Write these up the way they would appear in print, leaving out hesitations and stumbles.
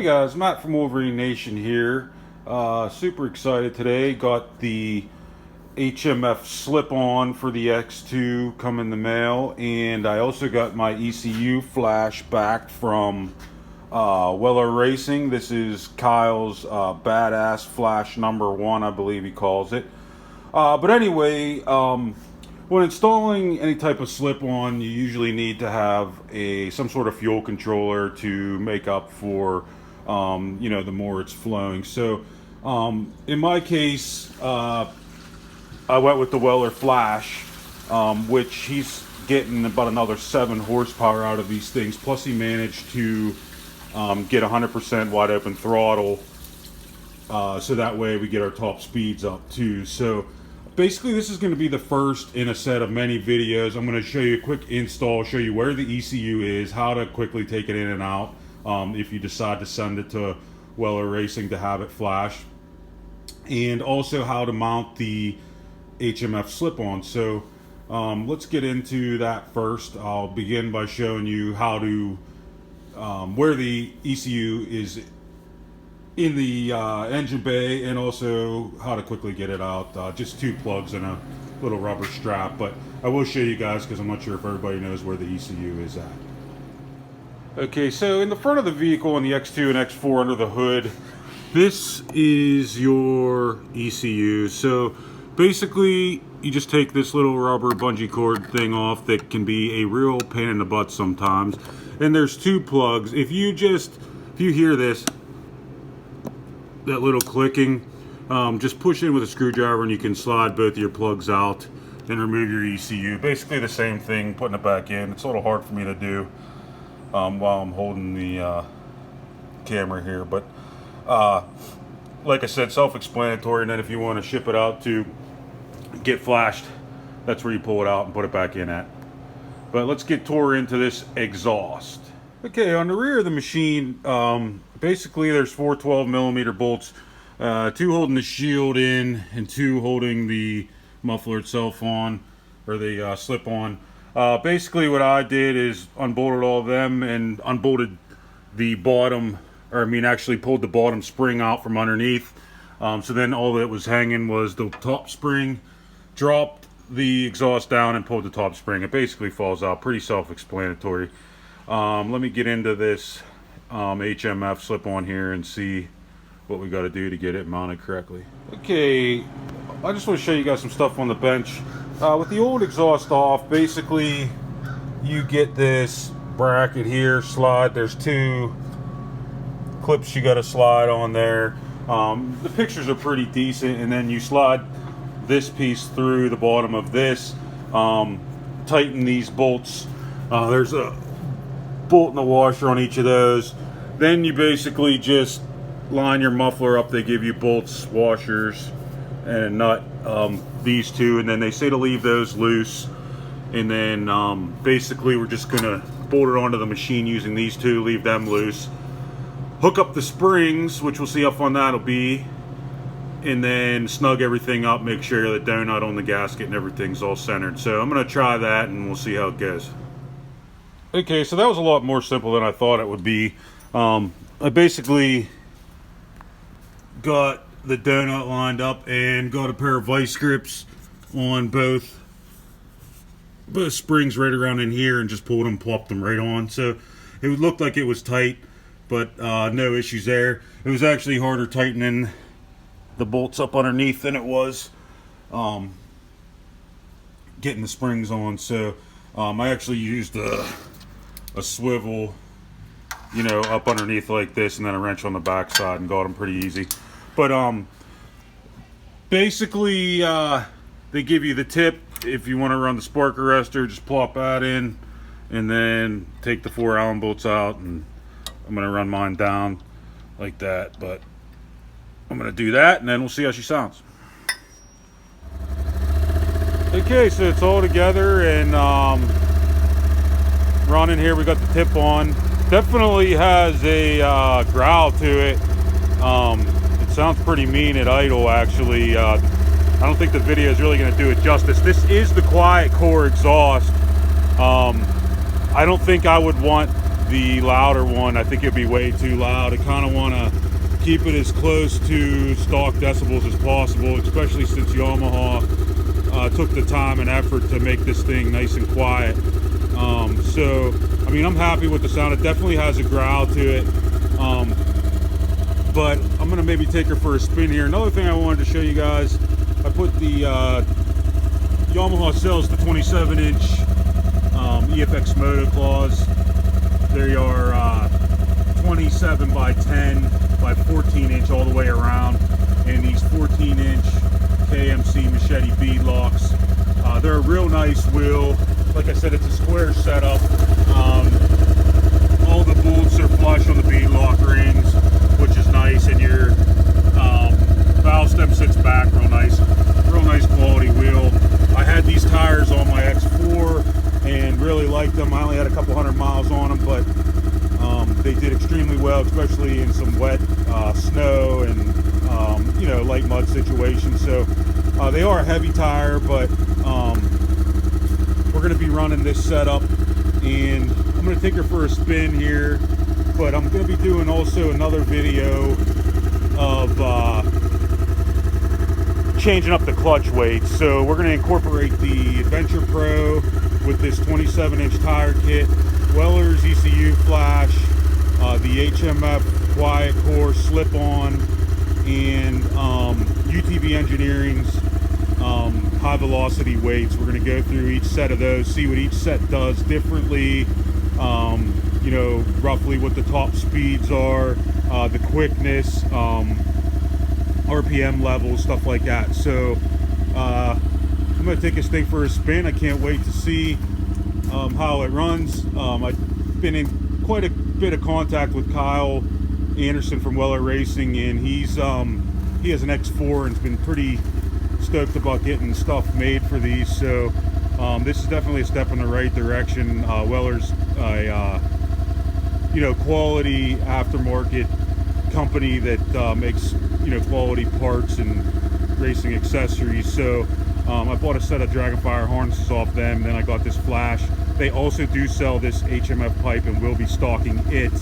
guys, Matt from Wolverine Nation here. Super excited today. Got the HMF slip-on for the X2 come in the mail, and I also got my ECU flash back from Weller Racing. This is Kyle's badass flash #1, I believe he calls it. But anyway, when installing any type of slip-on, you usually need to have some sort of fuel controller to make up for the more it's flowing. So in my case, I went with the Weller Flash, which he's getting about another 7 horsepower out of these things. Plus he managed to get 100% wide open throttle, so that way we get our top speeds up too. So basically this is going to be the first in a set of many videos. I'm going to show you a quick install, show you where the ECU is, how to quickly take it in and out if you decide to send it to Weller Racing to have it flash, and also how to mount the HMF slip-on. So let's get into that first. I'll begin by showing you how to where the ECU is in the engine bay, and also how to quickly get it out. Just 2 plugs and a little rubber strap, but I will show you guys because I'm not sure if everybody knows where the ECU is at. Okay, so in the front of the vehicle in the X2 and X4 under the hood, this is your ECU. So basically you just take this little rubber bungee cord thing off that can be a real pain in the butt sometimes, and there's 2 plugs. If you hear this, that little clicking, just push in with a screwdriver and you can slide both of your plugs out and remove your ECU. Basically the same thing, putting it back in. It's a little hard for me to do while I'm holding the camera here, but like I said, self-explanatory. And then if you want to ship it out to get flashed, that's where you pull it out and put it back in at. But let's get tore into this exhaust. Okay, on the rear of the machine, basically there's 4 12mm bolts, 2 holding the shield in and 2 holding the muffler itself on, or the slip on. Basically what I did is unbolted all of them and unbolted the bottom, actually pulled the bottom spring out from underneath. So then all that was hanging was the top spring. Dropped the exhaust down and pulled the top spring. It basically falls out. Pretty self-explanatory. Let me get into this HMF slip-on here and see what we got to do to get it mounted correctly. Okay, I just want to show you guys some stuff on the bench. With the old exhaust off, basically you get this bracket here, slide. There's 2 clips you got to slide on there. The pictures are pretty decent, and then you slide this piece through the bottom of this, tighten these bolts. There's a bolt and a washer on each of those. Then you basically just line your muffler up. They give you bolts, washers, and a nut, these 2, and then they say to leave those loose. And then basically we're just gonna bolt it onto the machine using these 2, leave them loose, hook up the springs, which we'll see how fun that'll be, and then snug everything up, make sure the donut on the gasket and everything's all centered. So I'm gonna try that and we'll see how it goes. Okay, so that was a lot more simple than I thought it would be. I basically got the donut lined up and got a pair of vice grips on both springs right around in here, and just pulled them, plopped them right on. So it looked like it was tight, but no issues there. It was actually harder tightening the bolts up underneath than it was getting the springs on. So I actually used a swivel, up underneath like this, and then a wrench on the back side, and got them pretty easy. But basically they give you the tip. If you want to run the spark arrestor, just plop that in and then take the 4 Allen bolts out, and I'm going to run mine down like that. But I'm going to do that, and then we'll see how she sounds. Okay, so it's all together and running here. We got the tip on. Definitely has a growl to it. It sounds pretty mean at idle, actually. I don't think the video is really going to do it justice. This is the quiet core exhaust. I don't think I would want the louder one, I think it'd be way too loud. I kind of want to keep it as close to stock decibels as possible, especially since Yamaha took the time and effort to make this thing nice and quiet. So, I mean, I'm happy with the sound. It definitely has a growl to it. But I'm going to maybe take her for a spin here. Another thing I wanted to show you guys, I put the Yamaha sells the 27-inch EFX motoclaws. They are 27 by 10 by 14-inch all the way around, and these 14-inch KMC machete bead locks. They're a real nice wheel. Like I said, it's a square setup. All the bolts are flush on the bead lock rings, which is nice, and your valve stem sits back real nice quality wheel. I had these tires on my X4 and really liked them. I only had a couple hundred miles on them, but they did extremely well, especially in some wet snow and you know, light mud situations. So they are a heavy tire, but we're going to be running this setup, and I'm going to take her for a spin here. But I'm going to be doing also another video of changing up the clutch weights. So we're going to incorporate the Adventure Pro with this 27-inch tire kit, Weller's ECU flash, the HMF Quiet Core slip-on, and UTV Engineering's high velocity weights. We're going to go through each set of those, see what each set does differently, you know, roughly what the top speeds are, the quickness, RPM levels, stuff like that. So I'm going to take this thing for a spin. I can't wait to see how it runs. I've been in quite a bit of contact with Kyle Anderson from Weller Racing, and he has an X4 and has been pretty stoked about getting stuff made for these. So this is definitely a step in the right direction. Weller's you know, quality aftermarket company that makes, you know, quality parts and racing accessories. So I bought a set of Dragonfire harnesses off them. Then I got this flash. They also do sell this HMF pipe and will be stocking it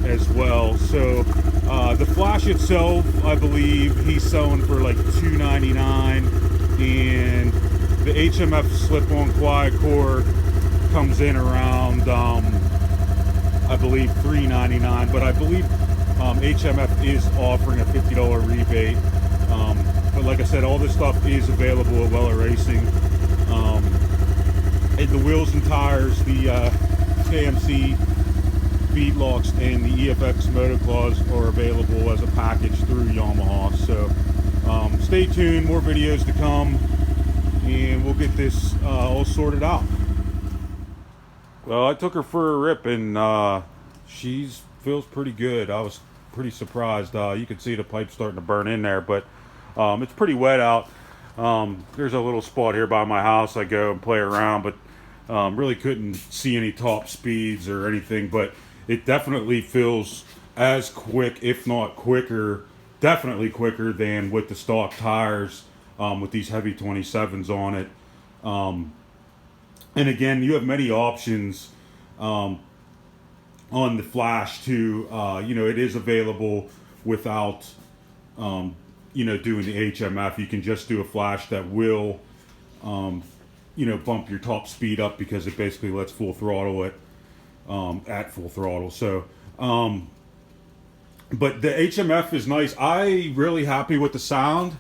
as well. So the flash itself, I believe he's selling for like $2.99, and the HMF slip-on Quiet Core comes in around I believe $3.99, but I believe HMF is offering a $50 rebate. But like I said, all this stuff is available at Weller Racing. And the wheels and tires, the KMC bead locks, and the EFX motoclaws are available as a package through Yamaha. So stay tuned, more videos to come, and we'll get this all sorted out. Well, I took her for a rip, and she feels pretty good. I was pretty surprised. You can see the pipe starting to burn in there, but it's pretty wet out. There's a little spot here by my house I go and play around, but really couldn't see any top speeds or anything. But it definitely feels as quick, if not quicker, definitely quicker than with the stock tires with these heavy 27s on it. And again, you have many options on the flash too. You know, it is available without you know, doing the HMF. You can just do a flash that will you know, bump your top speed up, because it basically lets full throttle it at full throttle. So but the HMF is nice. I really happy with the sound.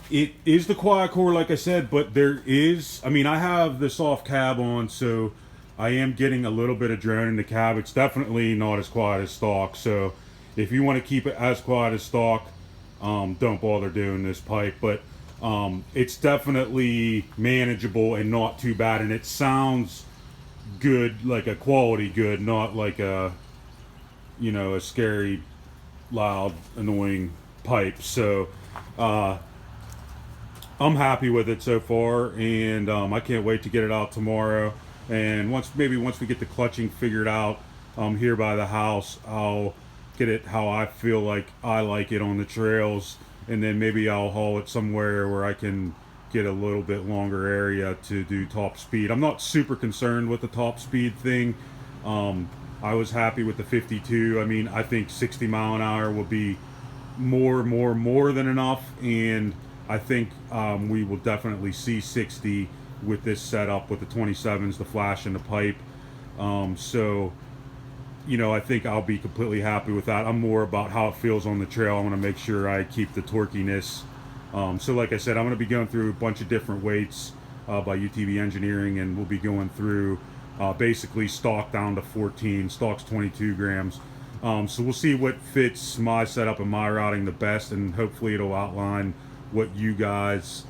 It is the Quiet Core, like I said, but there is, I mean, I have the soft cab on, so I am getting a little bit of drone in the cab. It's definitely not as quiet as stock. So if you want to keep it as quiet as stock, don't bother doing this pipe. But it's definitely manageable and not too bad, and it sounds good, like a quality good, not like a, you know, a scary, loud, annoying pipe. So I'm happy with it so far, and I can't wait to get it out tomorrow. And once we get the clutching figured out here by the house, I'll get it how I feel like I like it on the trails, and then maybe I'll haul it somewhere where I can get a little bit longer area to do top speed. I'm not super concerned with the top speed thing. I was happy with the 52. I mean, I think 60 mile an hour will be more than enough, and I think we will definitely see 60 with this setup with the 27s, the flash, and the pipe. So, you know, I think I'll be completely happy with that. I'm more about how it feels on the trail. I want to make sure I keep the torquiness. So, like I said, I'm going to be going through a bunch of different weights by UTV Engineering, and we'll be going through basically stock down to 14. Stock's 22 grams. So we'll see what fits my setup and my routing the best, and hopefully it'll outline what you guys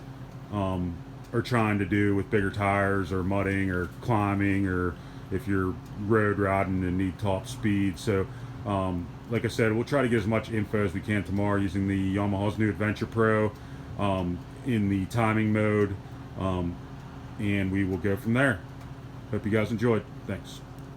are trying to do with bigger tires or mudding or climbing, or if you're road riding and need top speed. So like I said, we'll try to get as much info as we can tomorrow using the Yamaha's new Adventure Pro in the timing mode, and we will go from there. Hope you guys enjoyed. Thanks.